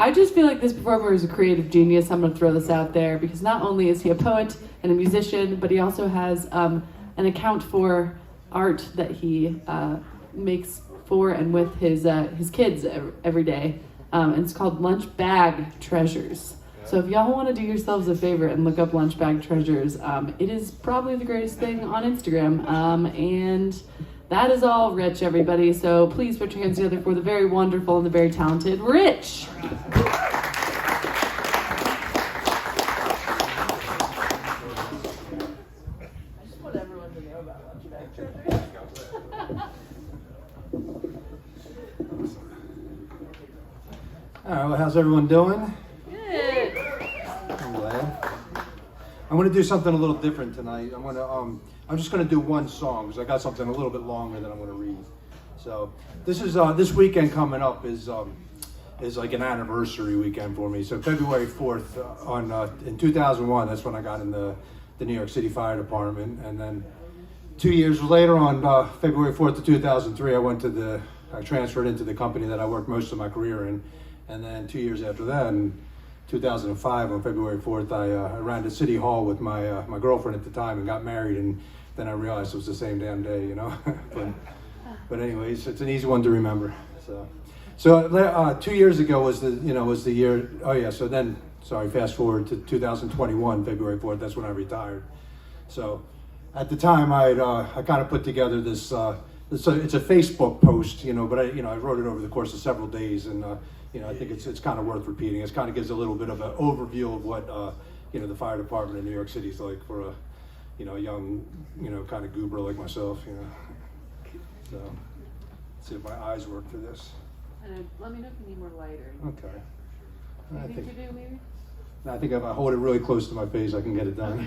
I just feel like this performer is a creative genius. I'm going to throw this out there because not only is he a poet and a musician, but he also has an account for art that he makes for and with his kids every day. And it's called Lunch Bag Treasures. So if y'all want to do yourselves a favor and look up Lunch Bag Treasures, it is probably the greatest thing on Instagram. And that is all Rich, everybody. So please put your hands together for the very wonderful and the very talented Rich. All right, well, how's everyone doing? Good. I'm glad. I'm going to do something a little different tonight. I'm just going to do one song because I got something a little bit longer that I'm going to read. So this is this weekend coming up is like an anniversary weekend for me. So February 4th in 2001, that's when I got in the New York City Fire Department, and then 2 years later, on February 4th of 2003, I transferred into the company that I worked most of my career in. And then 2 years after that, in 2005, on February 4th, I ran to City Hall with my girlfriend at the time and got married. And then I realized it was the same damn day, you know. but anyways, it's an easy one to remember. So 2 years ago was the year. Oh yeah. So then, sorry, fast forward to 2021, February 4th. That's when I retired. So at the time, I kind of put together this. It's a Facebook post, but I wrote it over the course of several days, and I think it's kind of worth repeating. It kind of gives a little bit of an overview of what the fire department in New York City is like for a young kind of goober like myself. So let's see if my eyes work for this. Let me know if you need more light or anything. Okay. You think you do, maybe? I think if I hold it really close to my face, I can get it done.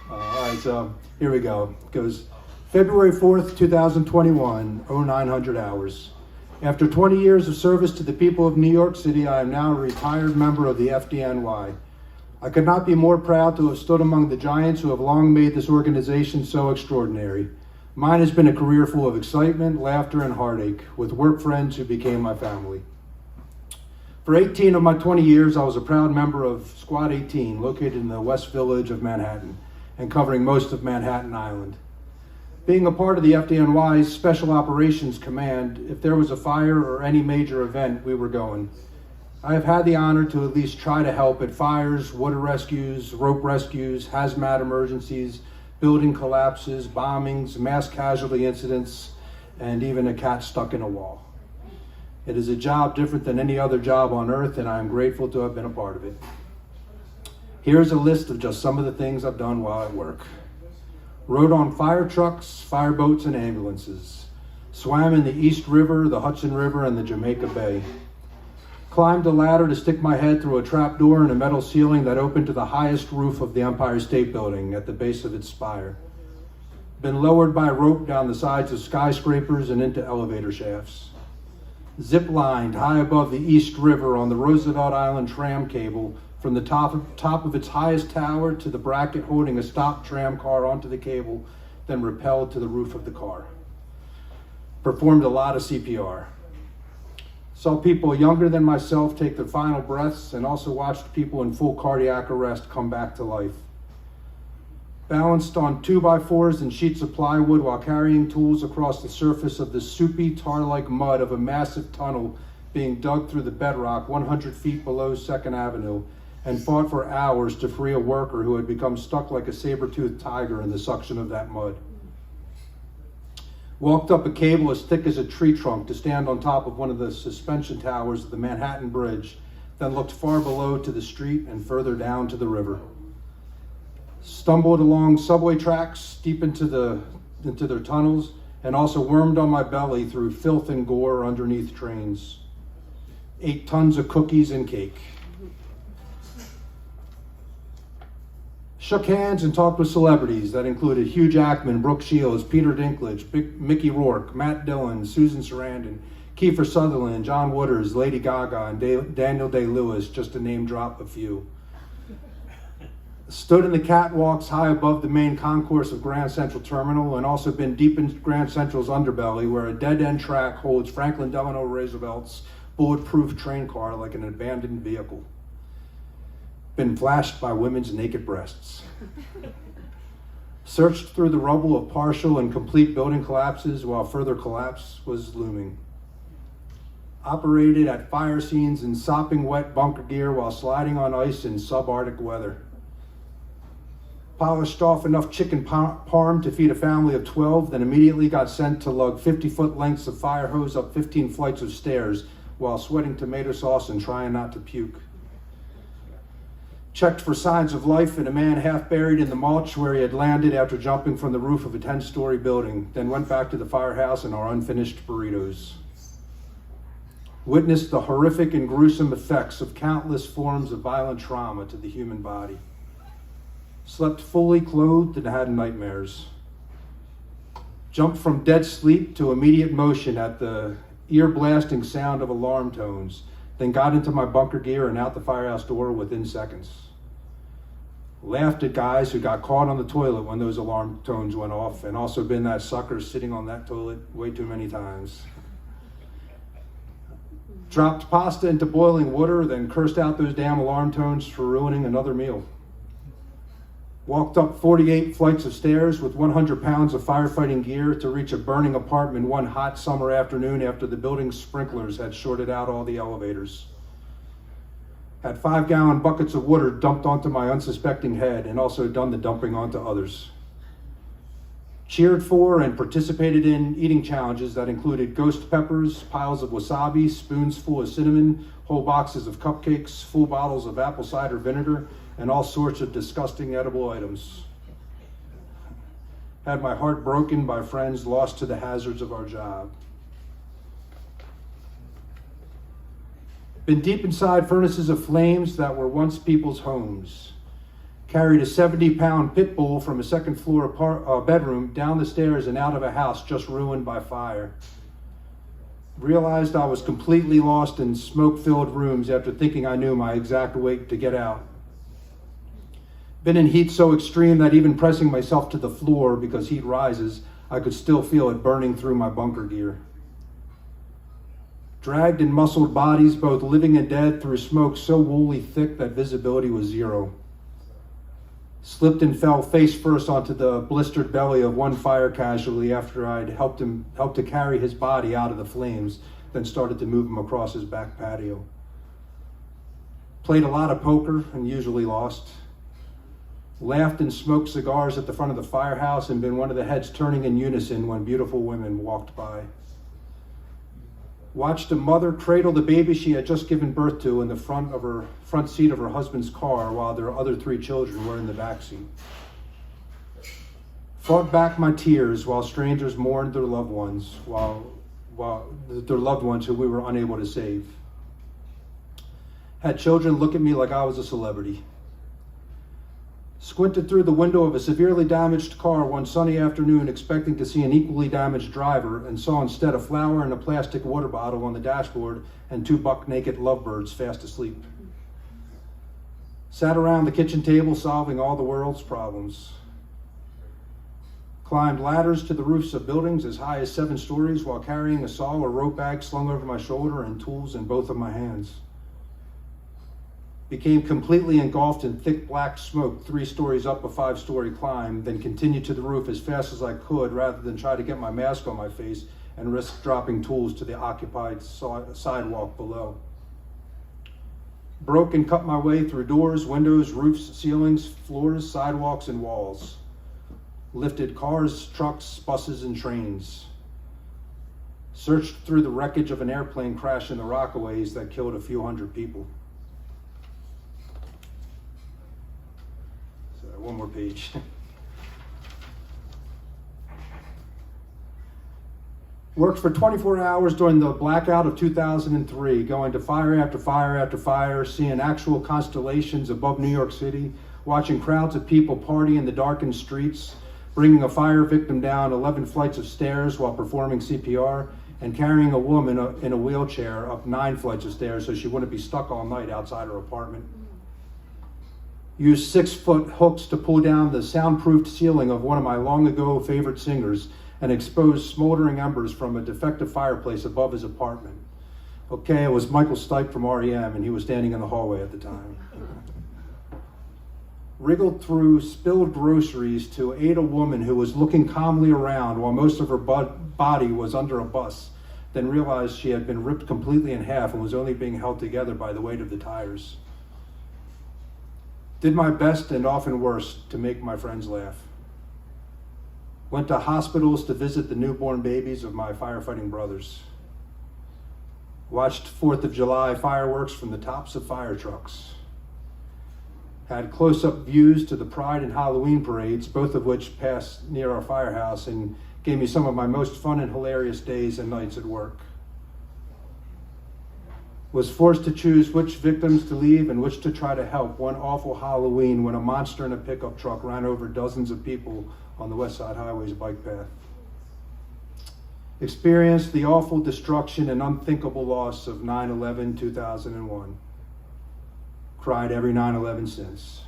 All right, so here we go. It goes February 4th, 2021, 0900 hours. After 20 years of service to the people of New York City, I am now a retired member of the FDNY. I could not be more proud to have stood among the giants who have long made this organization so extraordinary. Mine has been a career full of excitement, laughter, and heartache, with work friends who became my family. For 18 of my 20 years, I was a proud member of Squad 18, located in the West Village of Manhattan, and covering most of Manhattan Island. Being a part of the FDNY's Special Operations Command, if there was a fire or any major event, we were going. I have had the honor to at least try to help at fires, water rescues, rope rescues, hazmat emergencies, building collapses, bombings, mass casualty incidents, and even a cat stuck in a wall. It is a job different than any other job on earth, and I am grateful to have been a part of it. Here's a list of just some of the things I've done while at work. Rode on fire trucks, fire boats, and ambulances. Swam in the East River, the Hudson River, and the Jamaica Bay. Climbed a ladder to stick my head through a trap door in a metal ceiling that opened to the highest roof of the Empire State Building at the base of its spire. Been lowered by rope down the sides of skyscrapers and into elevator shafts. Zip-lined high above the East River on the Roosevelt Island tram cable from the top of its highest tower to the bracket holding a stopped tram car onto the cable, then rappelled to the roof of the car. Performed a lot of CPR. Saw people younger than myself take their final breaths, and also watched people in full cardiac arrest come back to life. Balanced on 2x4s and sheets of plywood while carrying tools across the surface of the soupy tar-like mud of a massive tunnel being dug through the bedrock 100 feet below 2nd Avenue, and fought for hours to free a worker who had become stuck like a saber-toothed tiger in the suction of that mud. Walked up a cable as thick as a tree trunk to stand on top of one of the suspension towers of the Manhattan Bridge, then looked far below to the street and further down to the river. Stumbled along subway tracks deep into their tunnels, and also wormed on my belly through filth and gore underneath trains. Ate tons of cookies and cake. Shook hands and talked with celebrities that included Hugh Jackman, Brooke Shields, Peter Dinklage, Mickey Rourke, Matt Dillon, Susan Sarandon, Kiefer Sutherland, John Waters, Lady Gaga, and Daniel Day-Lewis, just to name drop a few. Stood in the catwalks high above the main concourse of Grand Central Terminal, and also been deep in Grand Central's underbelly, where a dead-end track holds Franklin Delano Roosevelt's bulletproof train car like an abandoned vehicle. Been flashed by women's naked breasts. Searched through the rubble of partial and complete building collapses while further collapse was looming. Operated at fire scenes in sopping wet bunker gear while sliding on ice in subarctic weather. Polished off enough chicken parm to feed a family of 12, then immediately got sent to lug 50-foot lengths of fire hose up 15 flights of stairs while sweating tomato sauce and trying not to puke. Checked for signs of life in a man half buried in the mulch where he had landed after jumping from the roof of a 10-story building, then went back to the firehouse and our unfinished burritos. Witnessed the horrific and gruesome effects of countless forms of violent trauma to the human body. Slept fully clothed and had nightmares. Jumped from dead sleep to immediate motion at the ear-blasting sound of alarm tones, then got into my bunker gear and out the firehouse door within seconds. Laughed at guys who got caught on the toilet when those alarm tones went off, and also been that sucker sitting on that toilet way too many times. Dropped pasta into boiling water, then cursed out those damn alarm tones for ruining another meal. Walked up 48 flights of stairs with 100 pounds of firefighting gear to reach a burning apartment one hot summer afternoon after the building's sprinklers had shorted out all the elevators. Had 5-gallon buckets of water dumped onto my unsuspecting head and also done the dumping onto others. Cheered for and participated in eating challenges that included ghost peppers, piles of wasabi, spoons full of cinnamon, whole boxes of cupcakes, full bottles of apple cider vinegar, and all sorts of disgusting edible items. Had my heart broken by friends lost to the hazards of our job. Been deep inside furnaces of flames that were once people's homes. Carried a 70-pound pit bull from a second-floor bedroom down the stairs and out of a house just ruined by fire. Realized I was completely lost in smoke-filled rooms after thinking I knew my exact weight to get out. Been in heat so extreme that even pressing myself to the floor because heat rises, I could still feel it burning through my bunker gear. Dragged in muscled bodies, both living and dead, through smoke so woolly thick that visibility was zero. Slipped and fell face first onto the blistered belly of one fire casualty after I'd helped to carry his body out of the flames, then started to move him across his back patio. Played a lot of poker and usually lost. Laughed and smoked cigars at the front of the firehouse and been one of the heads turning in unison when beautiful women walked by. Watched a mother cradle the baby she had just given birth to in the front seat of her husband's car while their other 3 children were in the back seat. Fought back my tears while strangers mourned their loved ones, their loved ones who we were unable to save. Had children look at me like I was a celebrity. Squinted through the window of a severely damaged car one sunny afternoon expecting to see an equally damaged driver and saw instead a flower and a plastic water bottle on the dashboard and 2 buck-naked lovebirds fast asleep. Sat around the kitchen table solving all the world's problems. Climbed ladders to the roofs of buildings as high as 7 stories while carrying a saw or rope bag slung over my shoulder and tools in both of my hands. Became completely engulfed in thick black smoke 3 stories up a 5-story climb, then continued to the roof as fast as I could rather than try to get my mask on my face and risk dropping tools to the occupied sidewalk below. Broke and cut my way through doors, windows, roofs, ceilings, floors, sidewalks, and walls. Lifted cars, trucks, buses, and trains. Searched through the wreckage of an airplane crash in the Rockaways that killed a few hundred people. One more page. Worked for 24 hours during the blackout of 2003, going to fire after fire after fire, seeing actual constellations above New York City, watching crowds of people party in the darkened streets, bringing a fire victim down 11 flights of stairs while performing CPR, and carrying a woman in a wheelchair up 9 flights of stairs so she wouldn't be stuck all night outside her apartment. Used 6-foot hooks to pull down the soundproofed ceiling of one of my long ago favorite singers and exposed smoldering embers from a defective fireplace above his apartment. Okay, it was Michael Stipe from REM, and he was standing in the hallway at the time. Wriggled through spilled groceries to aid a woman who was looking calmly around while most of her body was under a bus, then realized she had been ripped completely in half and was only being held together by the weight of the tires. Did my best and often worse to make my friends laugh. Went to hospitals to visit the newborn babies of my firefighting brothers. Watched 4th of July fireworks from the tops of fire trucks. Had close-up views to the Pride and Halloween parades, both of which passed near our firehouse and gave me some of my most fun and hilarious days and nights at work. Was forced to choose which victims to leave and which to try to help one awful Halloween when a monster in a pickup truck ran over dozens of people on the West Side Highway's bike path. Experienced the awful destruction and unthinkable loss of 9/11/2001. Cried every 9/11 since.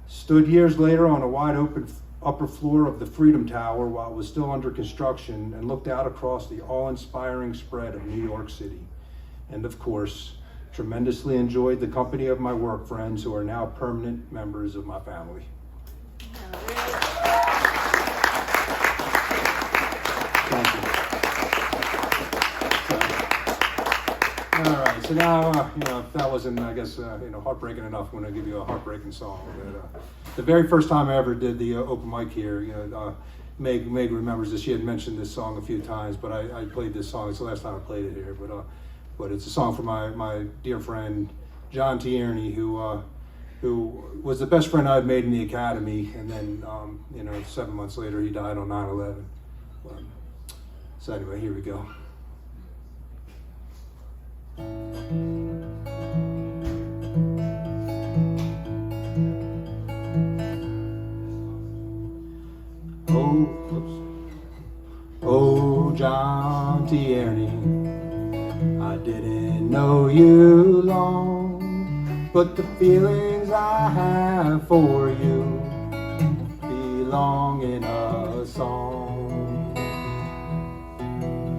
Stood years later on a wide open upper floor of the Freedom Tower while it was still under construction and looked out across the awe-inspiring spread of New York City. And of course, tremendously enjoyed the company of my work friends who are now permanent members of my family. Thank you. All right, so now, if that wasn't, I guess, heartbreaking enough, I'm going to give you a heartbreaking song. But, the very first time I ever did the open mic here, Meg remembers this. She had mentioned this song a few times, but I played this song. It's the last time I played it here, but it's a song from my dear friend John Tierney, who was the best friend I'd made in the academy, and then 7 months later he died on 9/11. So anyway, here we go. Oh, John Tierney, I didn't know you long, but the feelings I have for you belong in a song.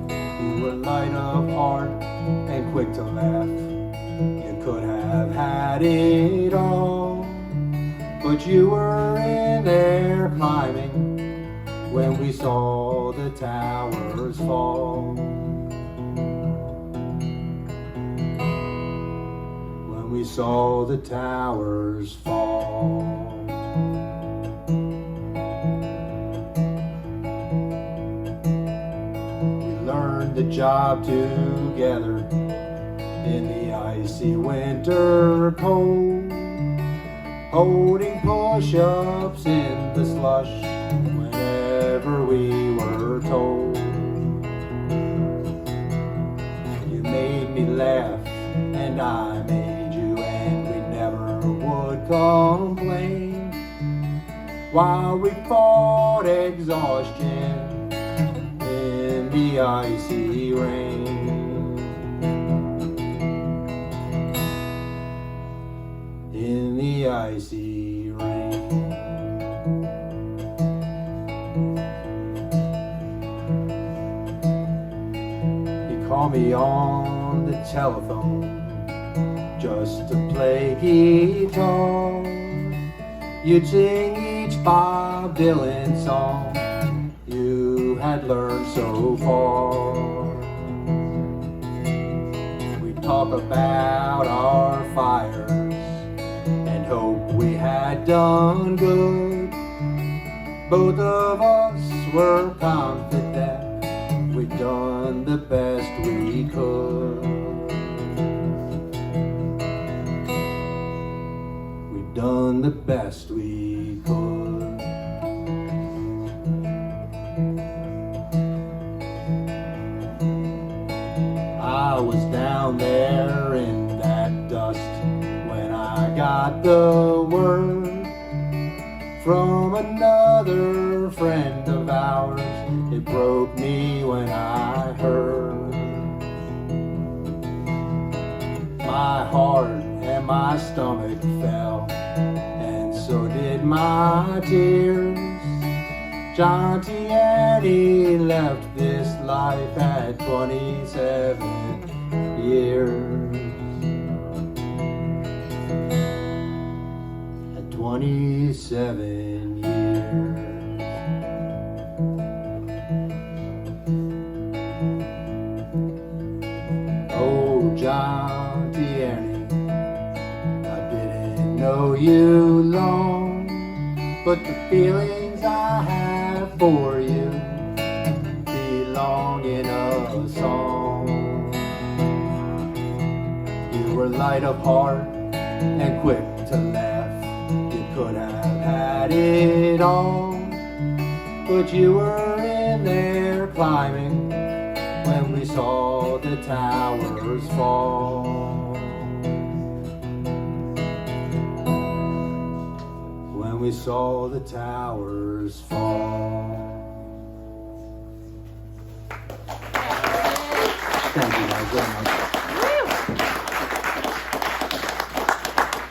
You were light of heart and quick to laugh. You could have had it all, but you were in there climbing when we saw the towers fall. When we saw the towers fall. We learned the job together in the icy winter cold, holding push-ups in the slush whenever we were told. You made me laugh and I made you, and we never would complain while we fought exhaustion in the icy rain. In the icy rain. You call me on the telephone just to play guitar. You'd sing each Bob Dylan song you had learned so far. We'd talk about our fires and hope we had done good. Both of us were confident we'd done the best we could. We'd done the best we could. I was down there in that dust when I got the word from another friend of ours. It broke me when I heard. My heart and my stomach fell, and so did my tears. John Tierney left this life at 27 years. At 27 years. Oh, John Tierney, I didn't know you long, but the feelings I have for you belong in a song. You were light of heart and quick to laugh. You could have had it all, but you were in there climbing when we saw the towers fall. When we saw the towers fall. Thank you guys very much.